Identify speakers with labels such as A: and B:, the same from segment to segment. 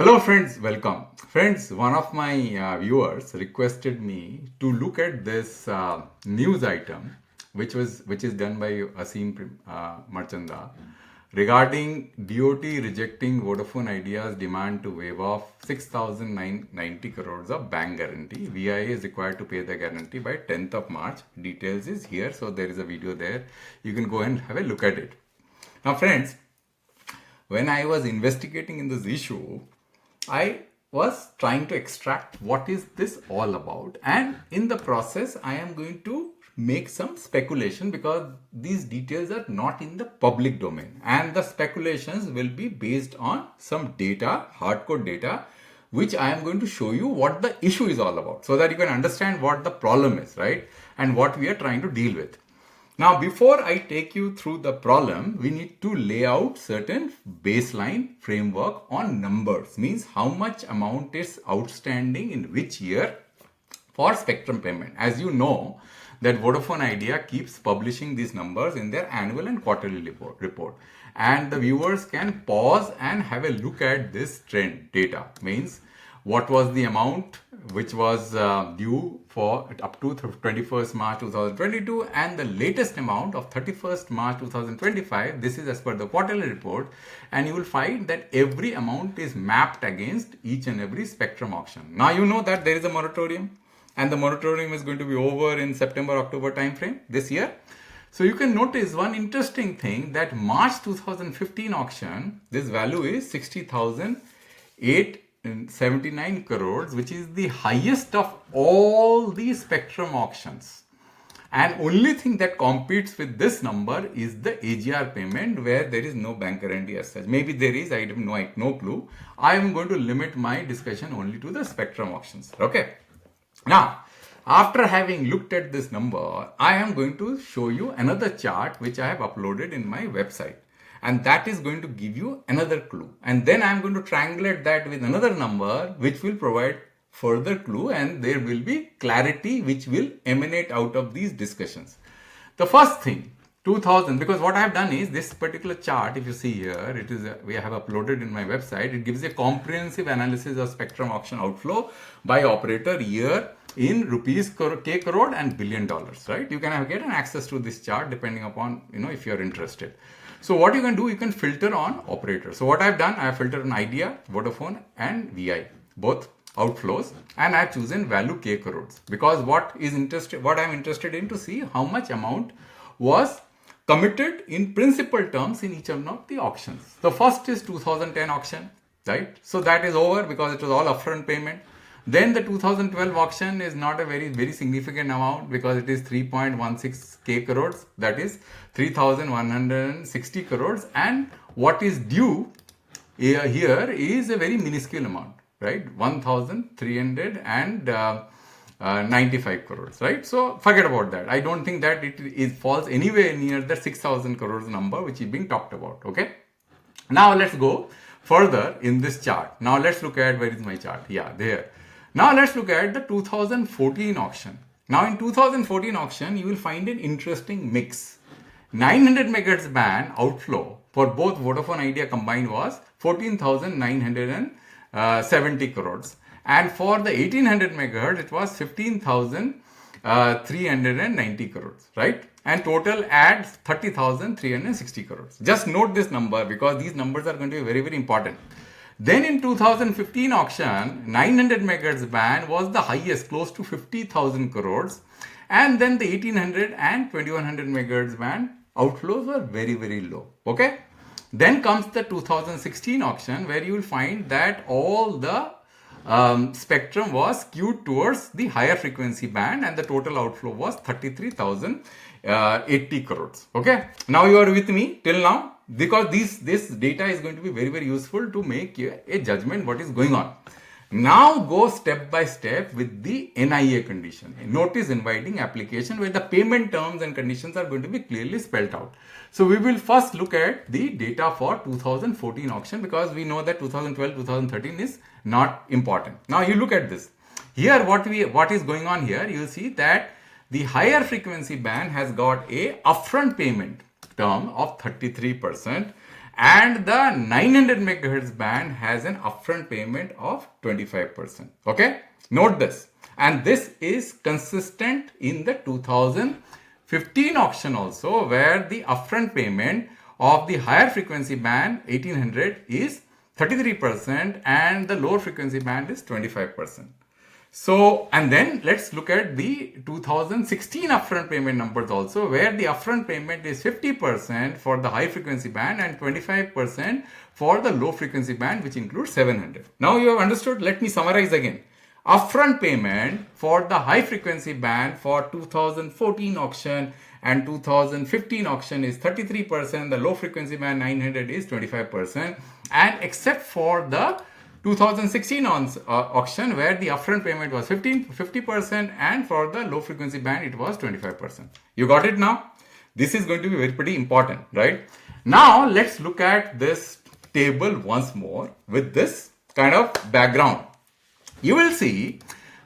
A: Hello friends, welcome. Friends, one of my viewers requested me to look at this news item which is done by Asim Marchanda regarding DOT rejecting Vodafone Idea's demand to waive off 6,990 crores of bank guarantee. VIA is required to pay the guarantee by 10th of March. Details is here, so there is a video there. You can go and have a look at it. Now friends, when I was investigating in this issue, I was trying to extract what is this all about, and in the process I am going to make some speculation because these details are not in the public domain, and the speculations will be based on some data, hardcore data, which I am going to show you what the issue is all about so that you can understand what the problem is, right? And what we are trying to deal with. Now, before I take you through the problem, we need to lay out certain baseline framework on numbers, means how much amount is outstanding in which year for spectrum payment. As you know, that Vodafone Idea keeps publishing these numbers in their annual and quarterly report. And the viewers can pause and have a look at this trend data, means what was the amount which was due for up to 21st March 2022 and the latest amount of 31st March 2025. This is as per the quarterly report, and you will find that every amount is mapped against each and every spectrum auction. Now you know that there is a moratorium, and the moratorium is going to be over in September-October time frame this year. So you can notice one interesting thing, that March 2015 auction, this value is 60,879 crores, which is the highest of all the spectrum auctions. And only thing that competes with this number is the AGR payment, where there is no bank guarantee as such. Maybe there is, I have no clue. I am going to limit my discussion only to the spectrum auctions. Okay. Now, after having looked at this number, I am going to show you another chart which I have uploaded in my website. And that is going to give you another clue. And then I am going to triangulate that with another number which will provide further clue, and there will be clarity which will emanate out of these discussions. The first thing, 2000, because what I have done is this particular chart, if you see here, it is we have uploaded in my website. It gives a comprehensive analysis of spectrum auction outflow by operator year in rupees K crore and $1 billion, right? You can get an access to this chart depending upon, if you are interested. So what you can do, you can filter on operators. So what I've done, I have filtered on Idea, Vodafone and VI, both outflows, and I have chosen value K crores because what I'm interested in to see how much amount was committed in principal terms in each of the auctions. The first is 2010 auction, right? So that is over because it was all upfront payment. Then the 2012 auction is not a very significant amount because it is 3.16 K crores, that is 3,160 crores, and what is due here is a very minuscule amount, right? 1,395 crores, right? So forget about that. I don't think that it falls anywhere near the 6,000 crores number which is being talked about, okay? Now let's go further in this chart. Now let's look at, where is my chart? Yeah, there. Now let's look at the 2014 auction. Now in 2014 auction, you will find an interesting mix. 900 megahertz band outflow for both Vodafone Idea combined was 14,970 crores. And for the 1800 megahertz, it was 15,390 crores, right? And total adds 30,360 crores. Just note this number because these numbers are going to be very important. Then in 2015 auction, 900 megahertz band was the highest, close to 50,000 crores. And then the 1800 and 2100 megahertz band outflows were very low. Okay. Then comes the 2016 auction, where you will find that all the spectrum was skewed towards the higher frequency band, and the total outflow was 33,080 crores. Okay. Now you are with me till now, because this data is going to be very useful to make a judgment what is going on. Now go step by step with the NIA condition, a notice inviting application, where the payment terms and conditions are going to be clearly spelled out. So we will first look at the data for 2014 auction, because we know that 2012, 2013 is not important. Now you look at this. Here what is going on here, you see that the higher frequency band has got a upfront payment term of 33%, and the 900 megahertz band has an upfront payment of 25%. Okay, note this, and this is consistent in the 2015 auction also, where the upfront payment of the higher frequency band 1800 is 33% and the lower frequency band is 25%. So, and then let's look at the 2016 upfront payment numbers also, where the upfront payment is 50% for the high frequency band and 25% for the low frequency band, which includes 700. Now you have understood. Let me summarize again. Upfront payment for the high frequency band for 2014 auction and 2015 auction is 33%. The low frequency band 900 is 25%. And except for the 2016 auction, where the upfront payment was 50% and for the low frequency band it was 25%. You got it now? This is going to be very pretty important, right? Now let's look at this table once more with this kind of background. You will see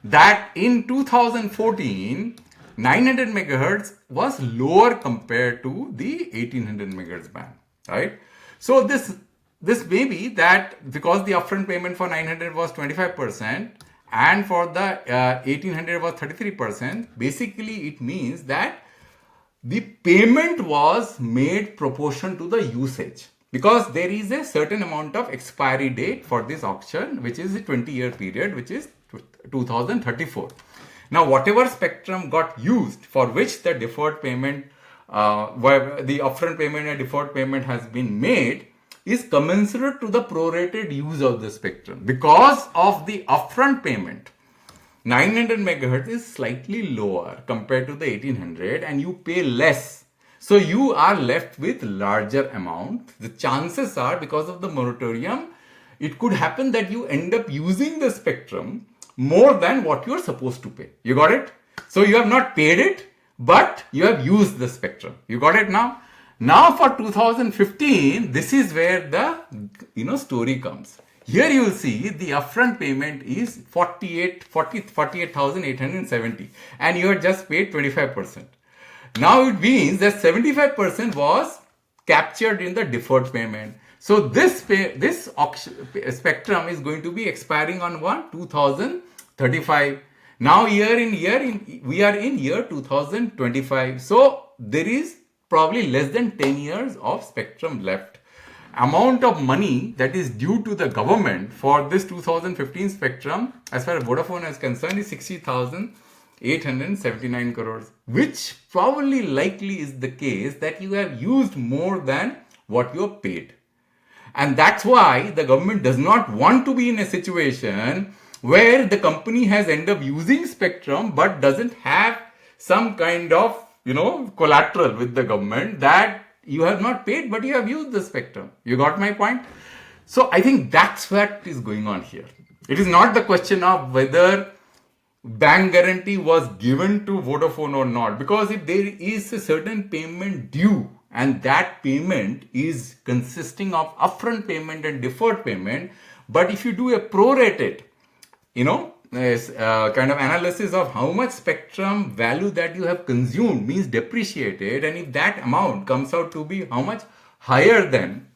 A: that in 2014 900 megahertz was lower compared to the 1800 megahertz band, right? So this may be that because the upfront payment for 900 was 25% and for the 1800 was 33%, basically it means that the payment was made proportion to the usage, because there is a certain amount of expiry date for this auction, which is a 20-year period, which is 2034. Now, whatever spectrum got used for which the deferred payment, where the upfront payment and deferred payment has been made, is commensurate to the prorated use of the spectrum. Because of the upfront payment, 900 megahertz is slightly lower compared to the 1800 and you pay less. So you are left with larger amount. The chances are, because of the moratorium, it could happen that you end up using the spectrum more than what you are supposed to pay. You got it? So you have not paid it, but you have used the spectrum. You got it now? Now for 2015, this is where the story comes. Here you will see the upfront payment is 48,870 and you have just paid 25%. Now it means that 75% was captured in the deferred payment. So this spectrum is going to be expiring on 2035. Now we are in year 2025. So there is probably less than 10 years of spectrum left. Amount of money that is due to the government for this 2015 spectrum, as far as Vodafone is concerned, is 60,879 crores, which probably likely is the case that you have used more than what you have paid. And that's why the government does not want to be in a situation where the company has ended up using spectrum but doesn't have some kind of collateral with the government that you have not paid but you have used the spectrum. You got my point? So I think that's what is going on here. It is not the question of whether bank guarantee was given to Vodafone or not, because if there is a certain payment due and that payment is consisting of upfront payment and deferred payment, but if you do a prorated kind of analysis of how much spectrum value that you have consumed, means depreciated, and if that amount comes out to be how much higher than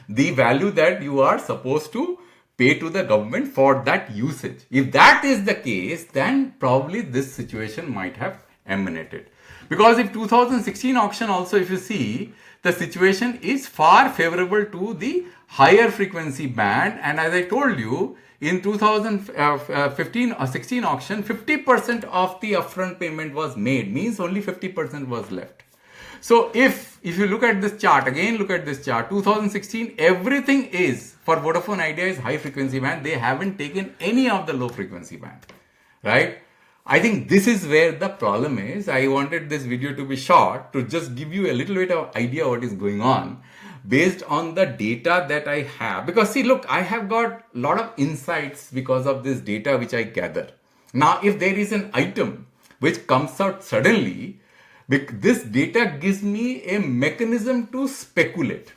A: the value that you are supposed to pay to the government for that usage, if that is the case, then probably this situation might have emanated. Because if 2016 auction also, if you see, the situation is far favorable to the higher frequency band, and as I told you, in 2015 or 16 auction, 50% of the upfront payment was made, means only 50% was left. So if you look at this chart, again look at this chart, 2016, everything is, for Vodafone Idea, is high frequency band. They haven't taken any of the low frequency band, right? I think this is where the problem is. I wanted this video to be short to just give you a little bit of idea what is going on based on the data that I have. Because see, look, I have got a lot of insights because of this data which I gather. Now, if there is an item which comes out suddenly, this data gives me a mechanism to speculate.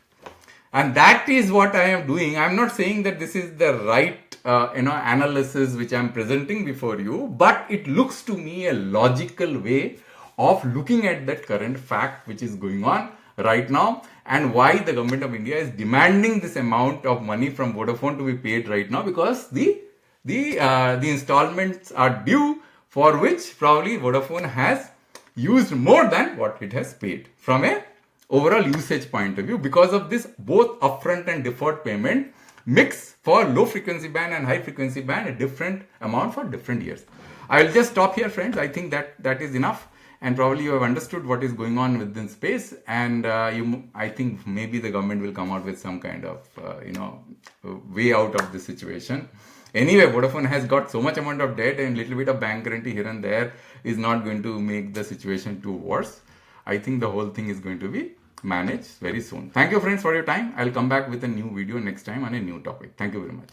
A: And that is what I am doing. I'm not saying that this is the right analysis which I'm presenting before you, but it looks to me a logical way of looking at that current fact which is going on. right now, and why the government of India is demanding this amount of money from Vodafone to be paid right now, because the installments are due, for which probably Vodafone has used more than what it has paid from a overall usage point of view, because of this both upfront and deferred payment mix for low frequency band and high frequency band, a different amount for different years. I will just stop here, friends. I think that is enough, and probably you have understood what is going on within space, and I think maybe the government will come out with some kind of way out of this situation. Anyway, Vodafone has got so much amount of debt, and little bit of bank guarantee here and there is not going to make the situation too worse. I think the whole thing is going to be managed very soon. Thank you, friends, for your time. I'll come back with a new video next time on a new topic. Thank you very much.